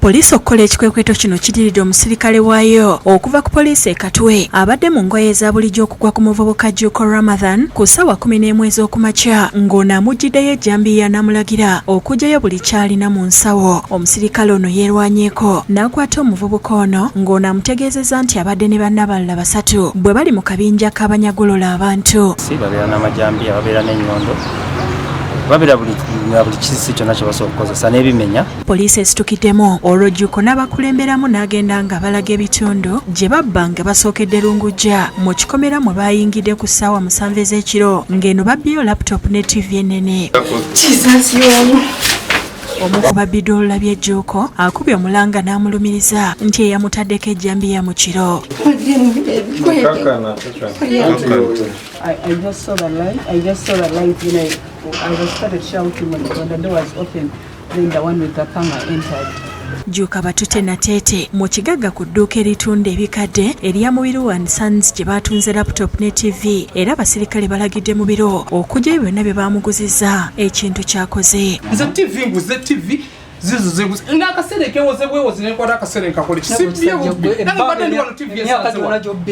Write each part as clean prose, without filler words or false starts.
Poliisi okukola ekikwekweto kino kidiridde omusirikale waayo okuva ku poliisi e Katwe abadde mu ngoye eza bulijjo okugwa ku muvubuka Jjuuko Ramadhan ku ssaawa 11 ez'okumakya ng'ono amuggyiddeyo ejjambiya n'amulagira okuggyayo buli kyalina mu nsawo. Omusirikale ono yeerwanyeeko n'akwata omuvubuka ono ng'ono amutegeezezza nti abadde ne banne abalala 3 bwe bali mu kabinja k'abanyagolola abantu. Babeera n'amajambiya, babeera n'ennyondo, babeera buli kisisi kyonna kye basobola okukozesa n'ebimenya. Poliisi esitukiddemu olwo Jjuuko n'abakulemberamu n'agenda nga balaga ebitundu gye babba nga basookedde Lungujja mu kikomera mwe baayingidde ku ssaawa 7 ez'ekiro ng'eno babbyeyo laptop ne TV ennene. Omu ku babbi olulabye Jjuuko akubye omulanga n'amulumiriza nti eyamutaddeko ejjambiya mu kiro. I just saw the light. I started shouting when the door was open. Then the one with the camera entered. Jjuuko batute nateete mu kigagga ku dduuka eritunda ebikadde erya Mubiru and Sons gye baatunze laptop ne TV era abasirikale balagidde mu biro okuggyayo byonna bye baamuguzizza ekintu kyakoze. Nze TV nguze TV zizo ng'akasereke wozebwewozi nenkwata akasereke kakole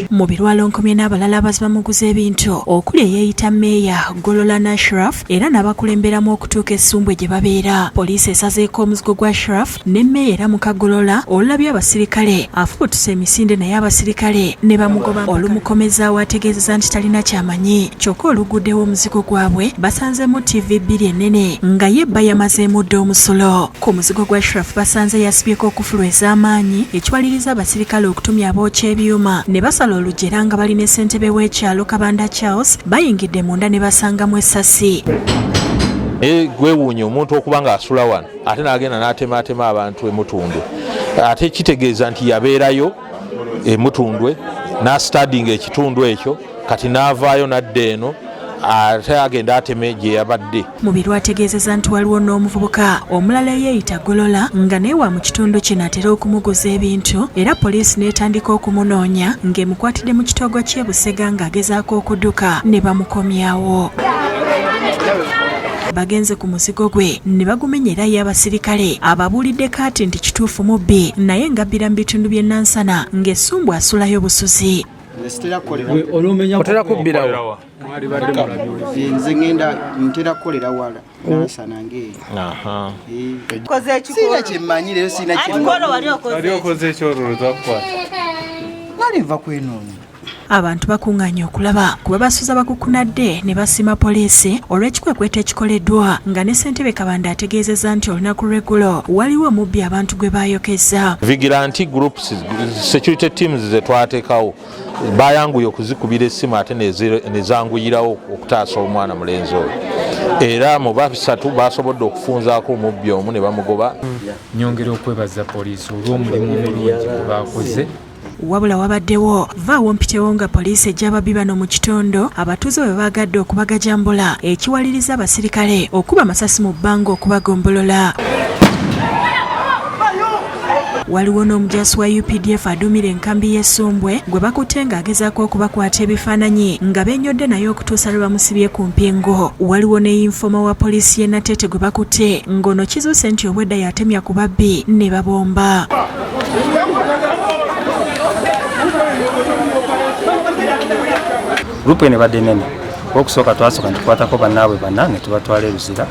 mu birwalo nkomye n'abalala abaziba muguza ebintu okuli eyeeyita Meeya Golola Ashraf era n'abakulemberamu okutuuka essumbwe gye babeera. Poliisi esazeeko omuzigo gwa Ashraf ne Meeya era mukagolola olulabye abasirikale afubutuse emisinde naye abasirikale ne bamugoba olumukomezaawo ategeezeza nti talina kyamanyi kyokka oluguddewo omuzigo gwabwe basanzemu TV 2 ennene nga ye bba yamazeemu dda omusolo. Omuzigo gwa Ashraf basanze yasibyeko okufulu ez'amaanyi ekiwaliriza abasirikale okutumya abookya ebyuma ne basala olugera nga balina ssentebe w'ekyalo Kabanda Charles bayingidde munda ne basangamu essasi. Gwewuunya omuntu okuba ng'asula wano ate n'agenda n'atematema abantu emutundwe ate kitegeeza nti yabeerayo emutundwe n'astadinga ekitundu ekyo kati n'avaayo n'adda eno ate agenda ateme gye yabadde. Mubiru ategeezezza nti waliwo n'omuvubuka omulala yeeyita Golola nga naye wa mu kitundu kino atera okumuguza ebintu era poliisi n'etandika okumunoonya ng'emukwatidde mu kitogo ky'e Busega ng'agezaako okudduka ne bamukomyawo. Bagenze ku muzigo gwe ne bagumenyera y'abasirikale ababuulidde kaati nti kituufu mubbi naye ng'abbira mu bitundu by'e Nansana ng'essumbu asulayo busuzi. Otera kubbirawo nze ngenda ntera kukolera wala Nansana ng'eyo. Sina kyemmanyi leero sina okoze ekyolowooza kukwata naliva kwenoonya. Abantu bakuŋŋaanya okulaba kuba basuza bakukunadde ne basima poliisi olw'ekikwekweto ekikoleddwa nga ne ssentebe Kabanda ategeezezza nti olunaku lw'eggulo waliwo omubbi abantu gwe baayokeza. Vigilante groups security teams ze twateekawo bayanguye okuzikubira essimu ate ne zanguyirawo okutaasa omwana mulenzi oyo era mu basatu basobodde okufunzaako omubbi omu ne bamugoba. Nyongera okwebaza poliisi olw'omulimu omulungi gwe baakoze. Wabula wabaddewo vaawo mpitewo nga poliisi ejja ababbi bano mu kitundu abatuuze bwe baagadde okubagajambula ekiwaliriza abasirikale okuba amasasi mu bbanga okubagombolola. Waliwo n'omujaasi wa UPDF aduumira enkambi y'Essumbwe gwe bakutte ng'agezaako okubakwata ebifaananyi nga beenyodde naye okutuusa lwe bamusibye ku mpingo. Waliwo ne yinfoma wa poliisi y'e Nateete gwe bakutte ng'ono kizuuse nti obwedda yatemya ku babbi ne babomba. Grupu ene badde nene okusooka twasooka ntukwatako bannaabwe bana ne tubatwala ebizira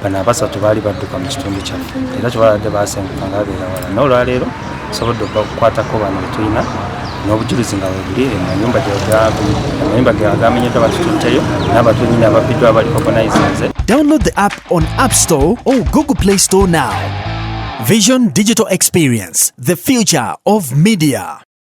bano abasatu baali badduka mu kitundu kyaffe era kyebaladde baasenguka nga babeera wala n'olwaleero sobodde okukwatako bano betulina n'obujulizi nga bwebuli amayumba ge agamenyeddwa batutunteyo n'abatunyini ababbiddwa abaliko bonayizinze. Download the app on App Store or Google Play Store now. Vision Digital Experience, the future of media.